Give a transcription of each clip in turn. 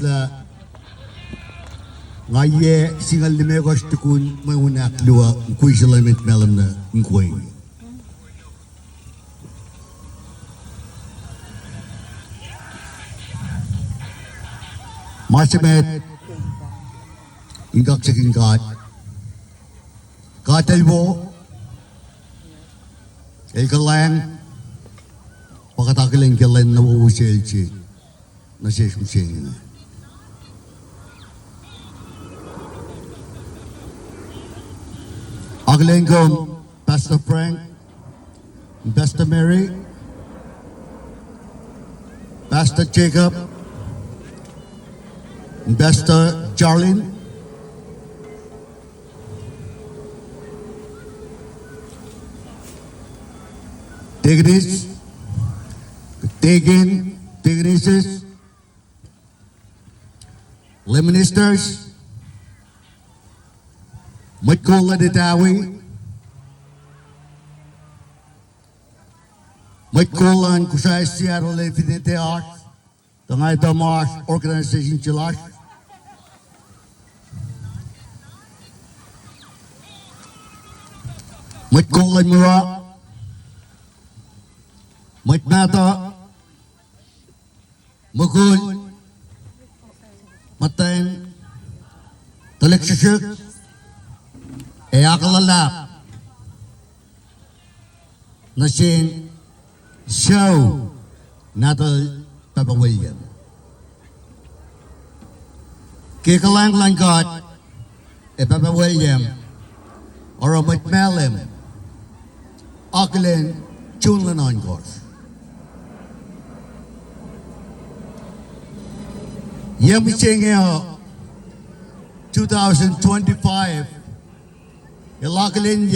la ngaye singal lime ko stukun mayunak luwa kuy salamit melam na kuy. Masamet ingak saking kat katalbo el kalang pakatakiling kalen na uuselchi na sesungsing. Aglengom, Pastor Frank, Pastor Mary, Pastor Jacob, Pastor Charlene, Tigrises, Ministers, Matkola de Dawi, Matkola and Kusai Seattle Infinite Art, the Naita Marsh Organization Chilash, Matkola Mura, Matnata, Mukul, Matayin, Talekshashuk, Eyakalala, Nashin, Show, Natal Papa William. Kikalang Langgot, Papa William, or a McMallim, Auckland, Chunlan on course. Yamising 2025, Ilakaling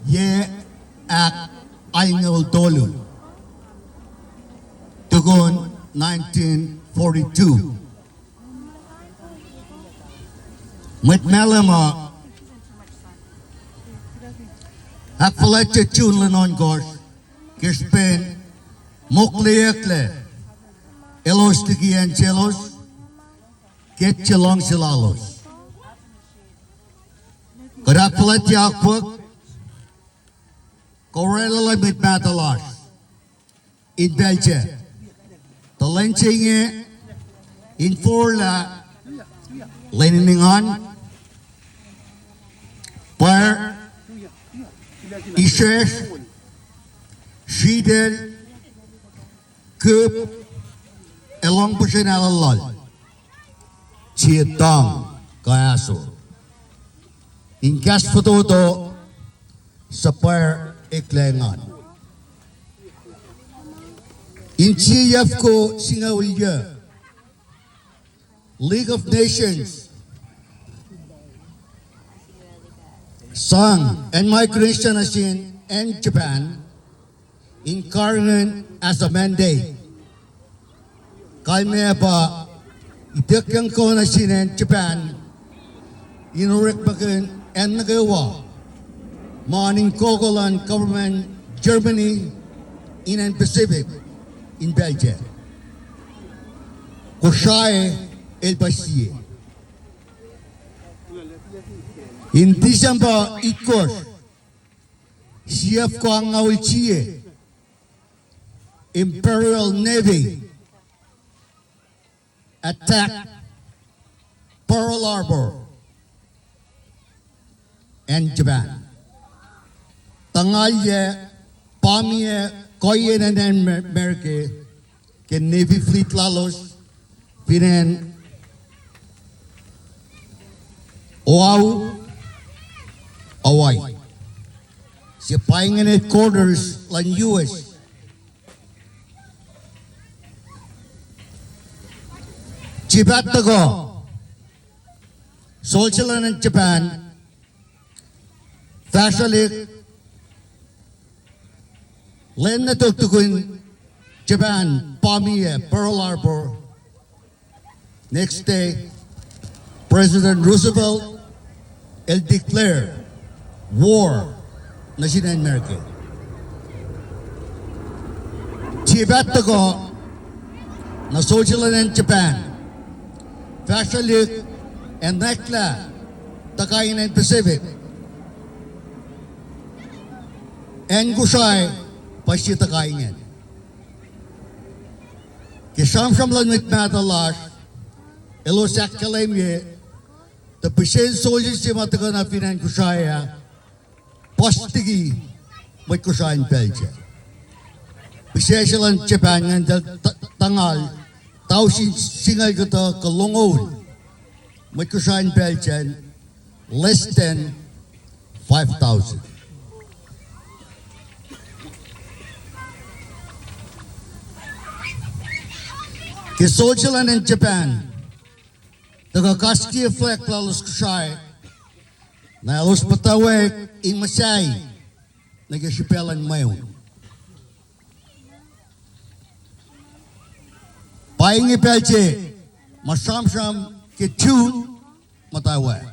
ye ak Ainul Tolu, Tugon 1942. Matmalama ak Fletcher Chunlan on course, Kispen, Mokliekle, Elos Tikian Chelos, Get Chelong Silalos. Kadak Fletcher Akpuk, Corella mit Batalash, in Belgium, the lynching in Forla, leaning on, where Ishesh, Shidel, Kup, Elong Pushin Alalal, Chietong, Kayaso, in Gaspototo, Sapar Eklengan. In Chiyafko Singawilya, League of Nations, Song and Migration Asin and Japan, incarnate as a mandate. Kalmea pa itikang ko na sin Japan, inurik bakin and nagawa. Morning Kogolan government, Germany, in and Pacific, in Belgium. Koshai El Bashir. In December, ikos, CF ko ang awilchiye, Imperial Navy, attacked Pearl Harbor and Japan. Tangalye, Pamye, Koyen and America, ke Navy Fleet lalos, pinen Oahu, Hawaii. Siapayang in headquarters lang US. Chibatago, Solchilan and Japan, Fashalik, Len na Tuktukun, Japan, Pamiya, Pearl Harbor. Next day, President Roosevelt will declare war na Latin America. Chibatago, na Switzerland and Japan, Fashilik and Nekla, Takain and Pacific, and Gushai, Pashi Takain. Kisham Shamlan with Matalash, Elosak Kalemye, the Pishin soldiers Simatagana Finan Kushaya, Postigi, with Kushai in Belgium. Pishin Japan and Tangal, Tausin Singal Gata Kalongol, with Kushai in Belgium, less than 5,000. Switzerland and Japan, the Gakaski flag lalos Kushai, na los patawek in Masai, nagashipelan mayon. Paing ipelche, masamsam kitun matawek.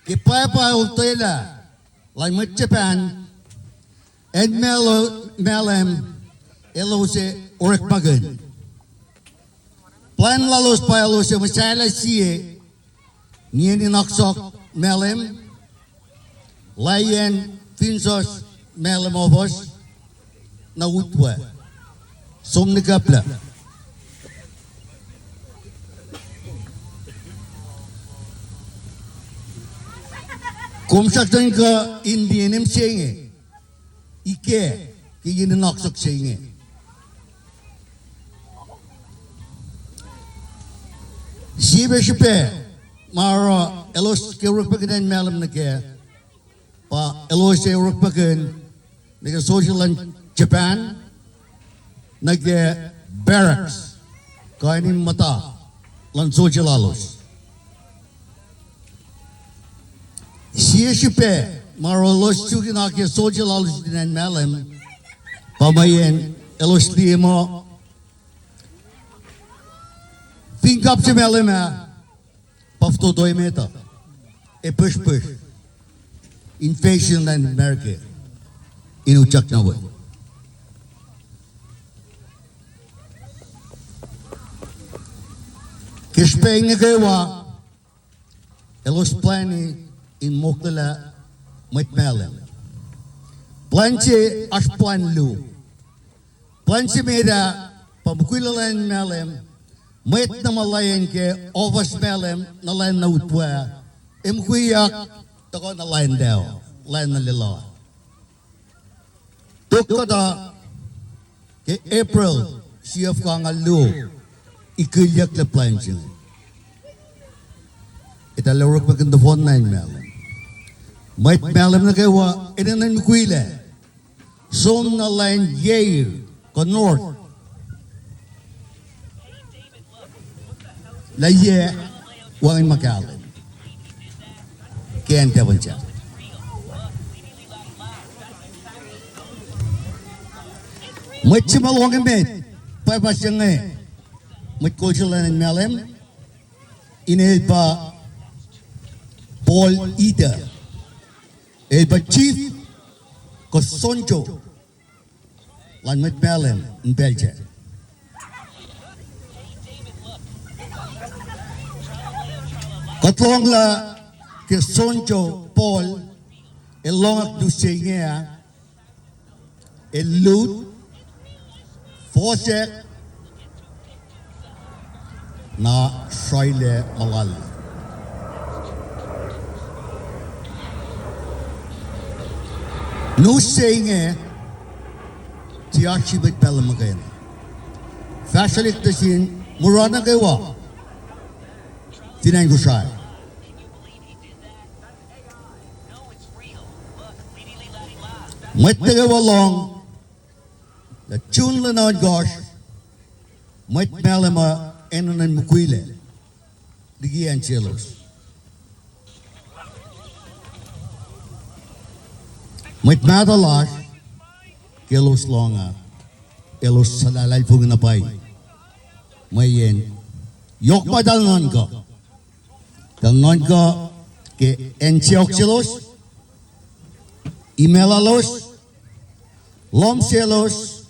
Kipapa utela, like with Japan, and Malem, elose orikmagan. Plan lalos payalos yung masala siye, niya ninaksok Malem, layan finsos Malemovos, na utwa, somnikapla. Kung saktan ka Indianem siye, ike, kaya ninaksok siye. Sibe sipe, mara elos ke rukpakan malam nake, pa elos ke rukpakan nake Switzerland, Japan, nake barracks, kainin mata, lan Switzerlandos. Sibe sipe, mara elos chuki nake Switzerlandos dinan malam, pamayen elos limo. Think up to Malema, Pafto Doimeta, a push. Inflation in America, in Uchaknawa. Kishpeng Nagawa, Elos Plani in Mokala, Mait Malem. Planche Ashplan Lu. Planche Meda, Pamukulan Malem. Mait na malayan ke ovas Malem na lain na utwa. Imkuyak tako na lain daw. Lain na lilo. Tukada ke April siyaf ka nga lu. Ikilyak na planche. Italawag maganda phone na Malem. Mait Malem na kawa inanan mkuila. Som na lain Yale ka North. Laye wangin makalan. Kian tabanca. Machimal wangin met. Papa siyangay. Matkultulan ng Malem. Inel pa Paul Ida. El pa Chief Kosonjo. Lan met Malem in Belgium. Katlong la ke Sonjo Paul elongak du singea elut fosek na Shaile Malal. No singea tiachi bit pelamagain. Fashalik tasin murana gawa. Tinangushay. Mait walong the chunla na gosh mait Malema enanan mukwile digian chelos. Mait madalash kelos longa elos salalay pung napay mayen yok madalnon ko. Dalnon ko ke Enchioxilos, Imelalos, Lomcelos,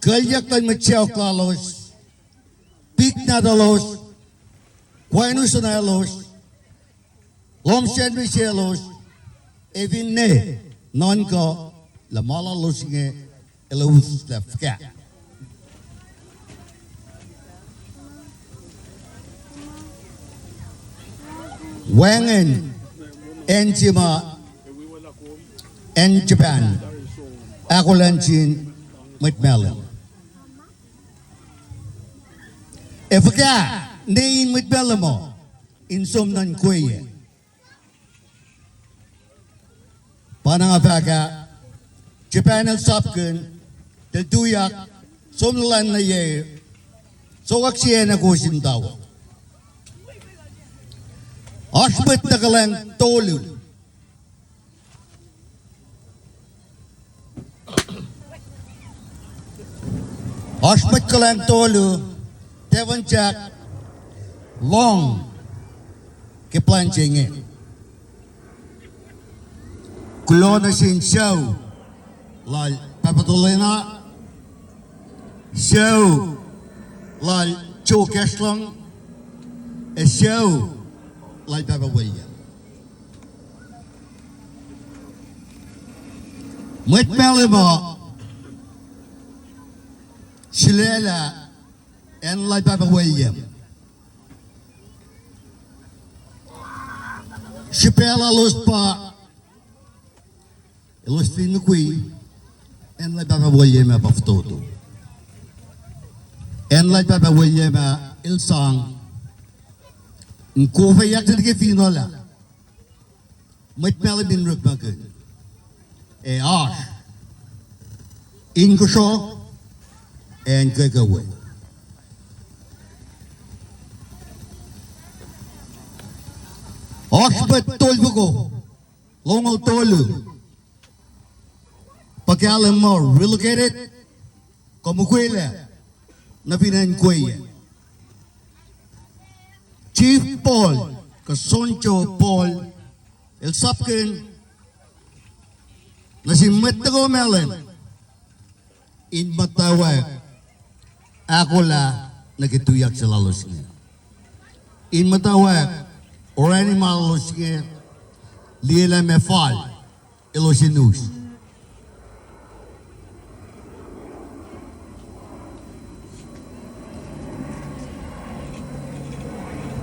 Kalyak tan machiao klalos, pik nadalos, Quainus analos, Lomshen Michelos, Evin ne, non ko, la mala losing elus la fka. Wangen, Enjima, and Japan, Akulanchin, Mitmelon. If a guy named Mitbellamo in some non quay, Panangapaka, Japan and Sapkin, the Duyak, some land na ye, so Axiana goes in Dawa. Ashbet Nagalang Tolu. Ashbet Kalang Tolu, Devon Jack, long, kiplanching it. Kulona sin show, lal Papatolina, show, lal Chokeslang, a show, like WWII. Malemites, Shilela, and like WWII. Shipela los pa, los tinukui, and like WWII mapaftoto. And like WWII il song. Nkufa yak sa finola. Malemites bin rukmakin. Ash. Ingusho. And Gagaway. Oxbet Tolbugo. Longo Tolu. Pagkalam mo relocated. Kamukwela. Na pinankwaya. Chief Paul, Kasoncho Paul, El Sapkin, na si Metro Melen, in Matawa, ako la nagituyak sa lalos niya. In Matawa, orani malos niya, lila mefal, ilosinus.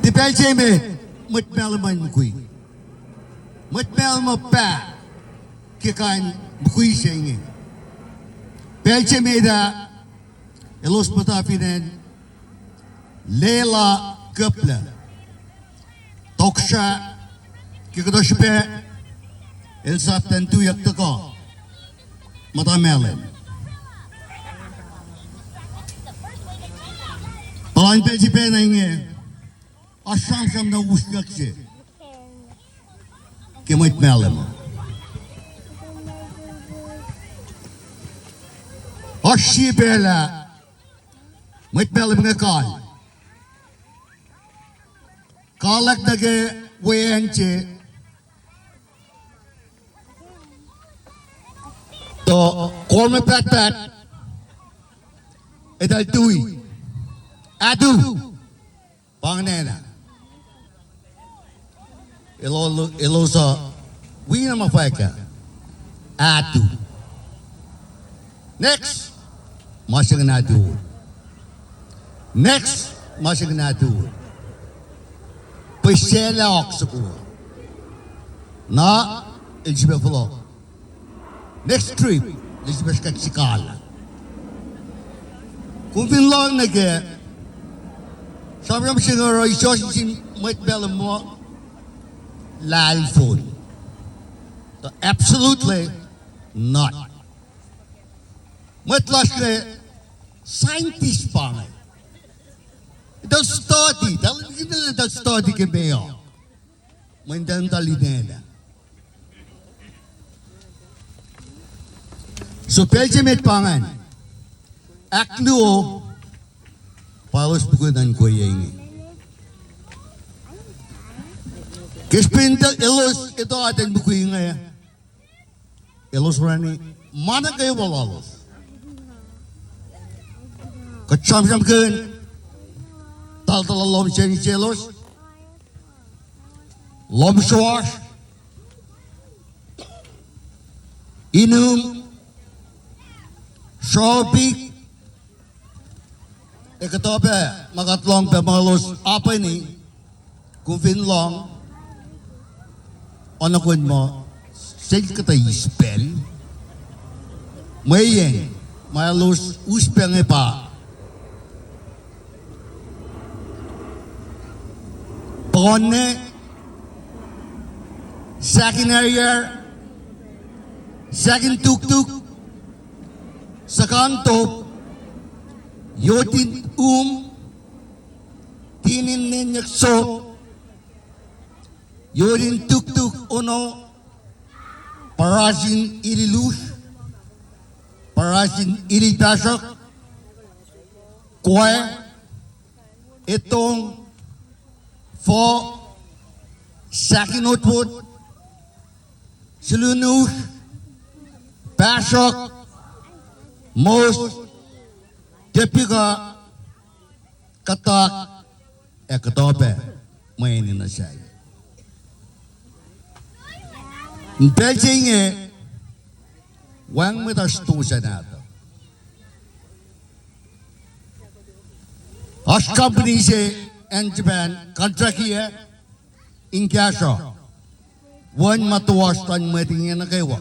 Dipelcheme, Mitmelman Mukui. Mitmelma pa, Kikan Mukui singing. Pelcheme da, Elos Matafinen, Leila Kupla, Toksha, Kikadoshpe, El Saptan Tuyak Tako, Matamelen. Palan Pelchipe na inge. Asam na usgak siya. Kaya Malemites. Ashibela. Malemites nga kal. Kalak na ke wayanche. To korme pat. Edal tui. Adu. Pangnena. Ilosa, we na mafaka. Atu. Next, masya na atu. Next, masya na atu. Pesela oksuku. Na, iljibe fulo. Next trip, iljibe shkaksikala. Kung pinlong na ke, sabi naman siguro, isosin si Malemites mo, lalfon. Absolutely not. Malemites scientist pa nga. It'll study. It'll study ke beyo. Mandang talinena. So, Pelchemit pa nga. Aknuo, palos pukunan ko yung Kispinta ilos ito atin bukuy nga. Ilos rani, mana kayo walalos. chăm chăm cơn tal tal lom chen chelos lom swash inum shopik ekatope magatlong pe malos apa ini kufin long onakun mo sel kata spell mayen malos uspel pa Pone second area second tuk second top yotin tinin ninyak so yotin tuk ono parasin ililus parasin ilitasok kwe itong for second output Silunus Bashok most typical katak ekatope mainin na siya Beijing wang mit as tu senado as company se and Japan contract here in Kasha. One matuwas tan meeting na kayo.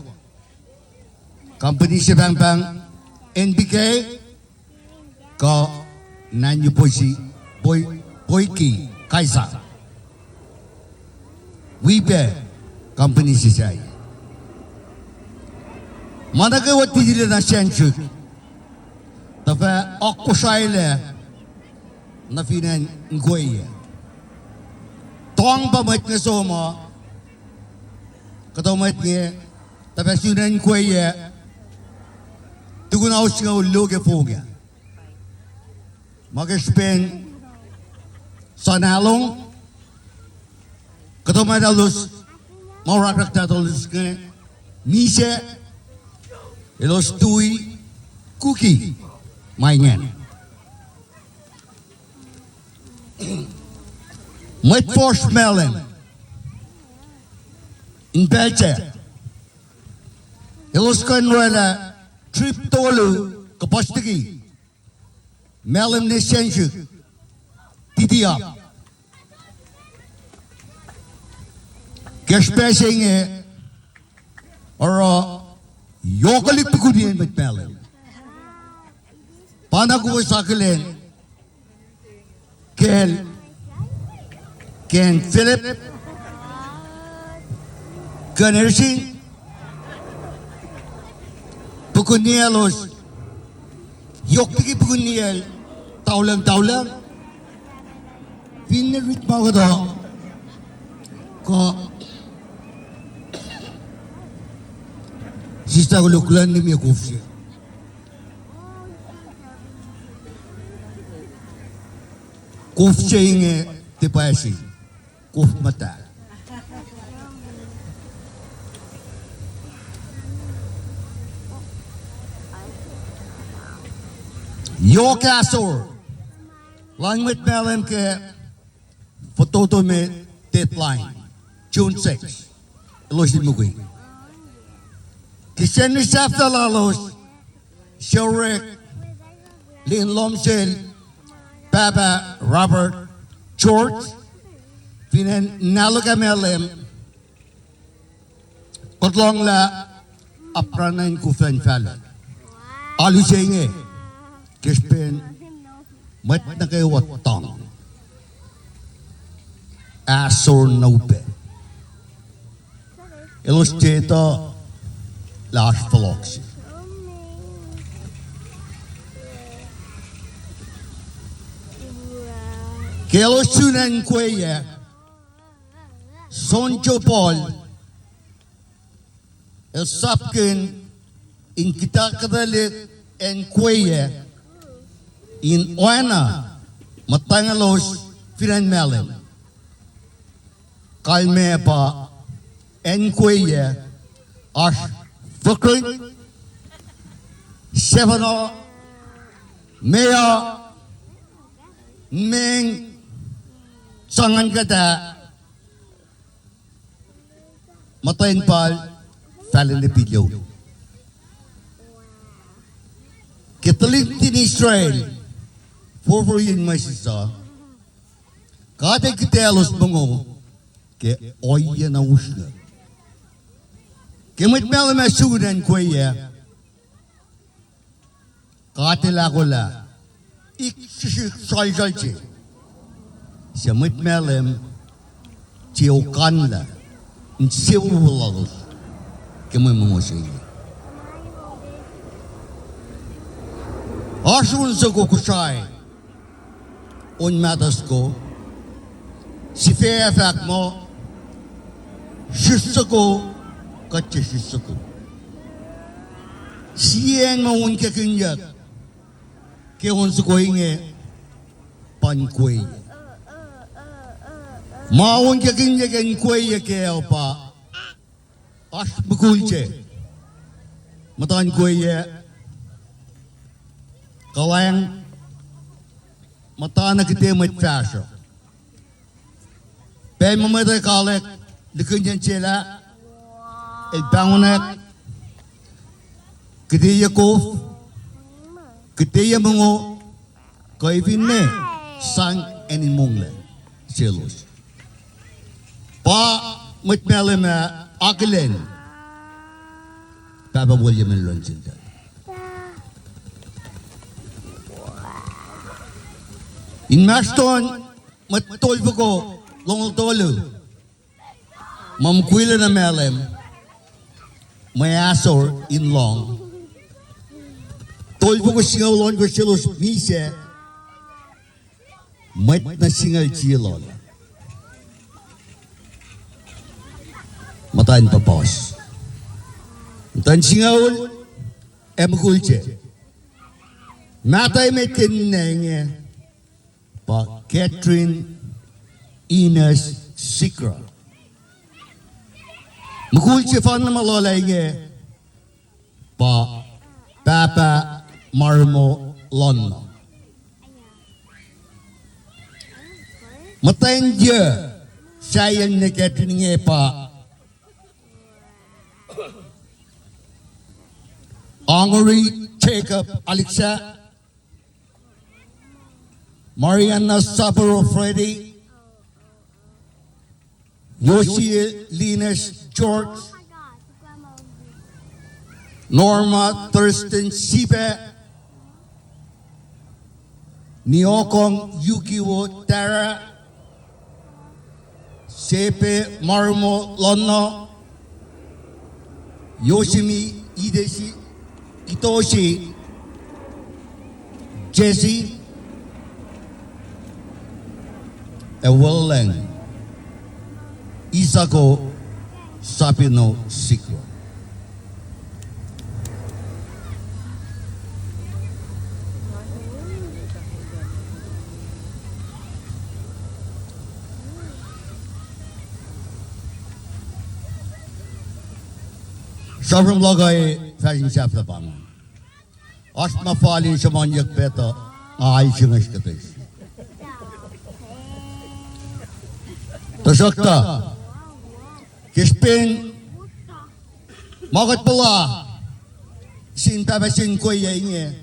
Company si Bang Bang NBK ka nanyo po si Boyki Kaisa. Wibe company si siya. Mana kayo titili na sensu. Tafa ako saile na finan ngoye tong ba mat na soma kato mat nge tabe finan ngoye tugun aus nga uloge foga magespen sanalong kato mat alus maurak tatalus nge mise elos tui cookie maingan Met forsmelling in Belgium. Elos kan wala trip tolu kapastigi. Melem nesensu titia. Gespesing ora yokalik tukudien met melem. Panaku sakelen Ken Philip Kanersi Pukunielos Yoktiki Pukuniel Taulang Finnerit Magado Ko Sista Luklan ni Mikufsi Kufsing tipasi kuf mata York Asor langit malam ke foto me deadline June 6 los dimugui kiseni safta lalos shorek lin lomsel Baba Robert George Finan naloga melem Kotlong la apranan kufan falan Alusenge Kispen Mat na kayo watang Asor naupe Illustrator Lars Veloxi Kelo sunan kweye Sonjo Paul El sapkin in kita kadalik en kweye in oana matangalos finan melem kalme pa en kweye as fukin seveno Maya Ming Sangan Kata Matayin Pal Fallen Pillow. Kitaling din Israel for yin masisa kate kitelos bungo ke oya na usna ke mitmel me sudan koya kate la kola ik saljalche se mitmelem tiokanla nsiwulagos ke mo moshi Asun sa kukusay on matas ko si Fairfax mo shisako katya shisako siyang maun kakinyak ke on sa koinge pankway maun kakinyak ang kway ke pa as bukulche matan kway Kalayang mata na kita matfasyo. Pay mamatay kalek, likunyan sila, bangunak, kitiya ko, kitiya mo, kaibin ne, sang enimong le, silos. Pa matmelim akilen, Papa William and Luncheon. In Maston, matulpo ko, longol-tolo. Mamkwila na melem, may asor in long. Tolpo ko singaw lon ko silos mise, mat na singal chilon. Matain pa pos. Matain singaw, kulche. Matay may tinenge, pa Catherine Ines Sikra. Mukul si fan na malolay nge pa Papa Marmo Lonno. Matayin dia sayang na Catherine nge pa Angori Jacob Alexa Mariana Saburo Freddy, Yoshi Linus George, Norma Thurston Sipe, Niokong Yukiwo Tara, Sepe Marmo Lono, Yoshimi Ideshi Itoshi, Jesse, Eweleng Isako Sapino Sikro. Sobrang lagay fashion shop na pang. As mafalin sa manyak peta, ayos yung iskatis. Tasakta, kispin, makat pala, sin papa sin koya inge,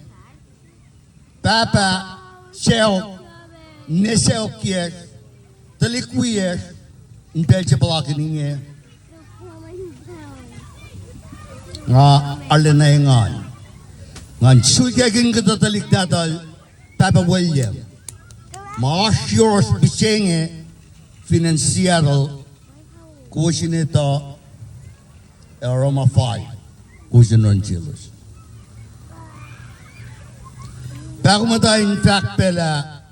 papa, sel, nesel kies, talikwies, in belche palakin inge, nga alinay ngan sulgagin kita talik datal, Papa William, maasyos bisenge, financiero kusinito Roma 5 kusinon chilos. Bago matayin fact pela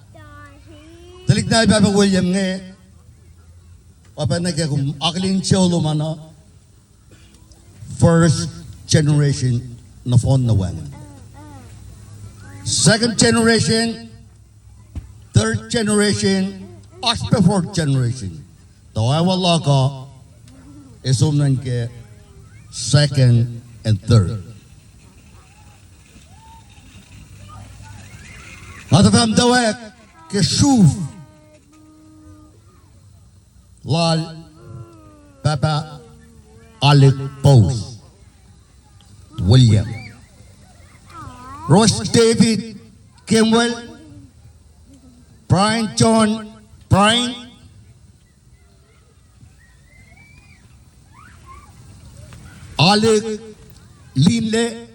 talik na Papa William nge papa nagkakum aklin cholo mana first generation na phone na wangan. Second generation, third generation, as before generation. Tawawala ka, isumnan ke second and third. Atafam dawek ke shuf lal Papa Alec Pose William Ross David Kimwell Brian John Brian Alec Linle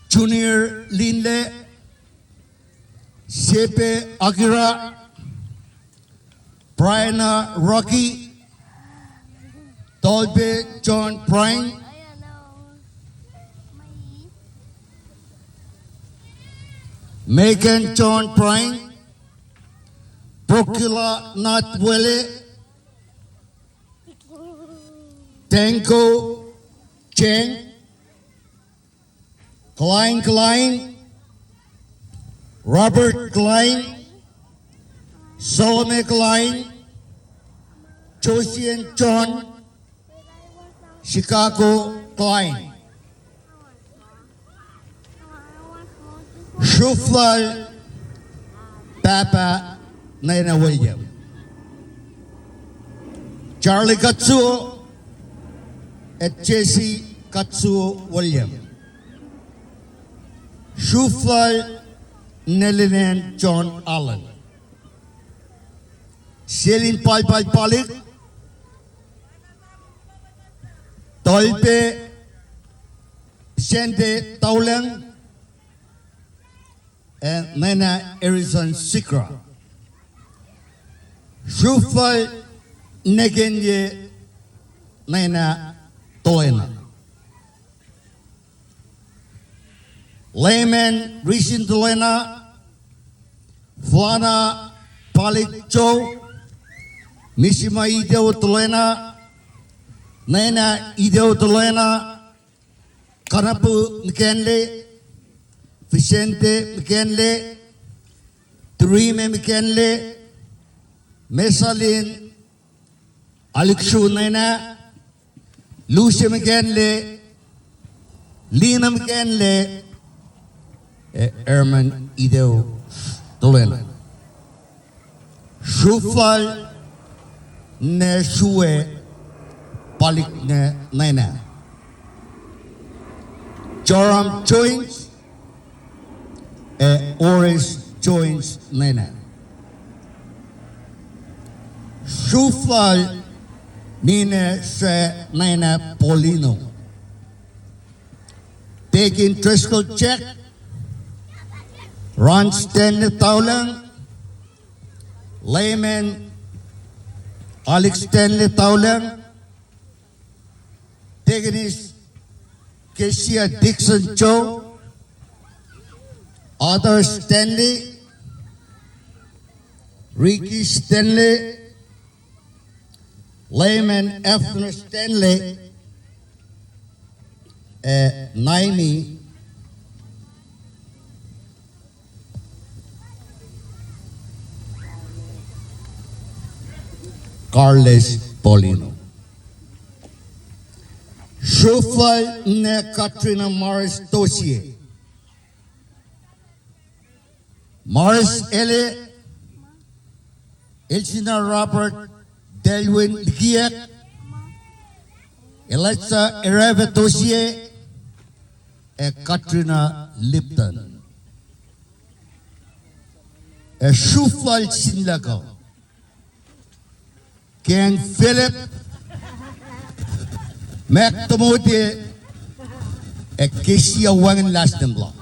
Junior Linle Sepe Akira Brian Rocky Dolbe John Brian Megan John Brian Procula Natwele Tanko Cheng Klein Robert Klein Solomon Klein Josian John Chicago Klein Shuflal Papa Naina William Charlie Katsuo and Jesse Katsuo William Shuflal Nelinan John Allen Selin Palik Tolpe Sende Taulang and Nana Erison Sikra Shufal Negenye Nana Toena Layman Rishin Toena Flana Palicho Mishima Ideo Toena Nana Ideo Toena Karapu Mkenle Vicente Mkenle Turime Mkenle Mesalin Alikshu Nena Lucia Mkenle Lina Mkenle Erman Ideo Tolena Shufal Ne Shue Palik Ne Nena Joram Joins Oris Joins Nena Shufal Nina Se Nena Polino Taking Triskel Check Ron Stanley Taulang Layman Alex Stanley Taulang Taking his Kesia Dixon Joe Arthur Stanley Ricky Stanley Layman Efner Stanley Naimi Carles Polino Shufal Ne Katrina Morris Dossier Morris Ele Elcina Robert Delwin Giek Alexa Ereve Dossier Katrina Lipton Shufal Sinlako Ken Philip McTomote Kesia Wangan Lasten Block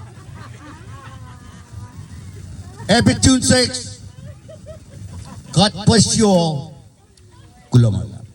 Epitune 6 God bless you all. Kulamala.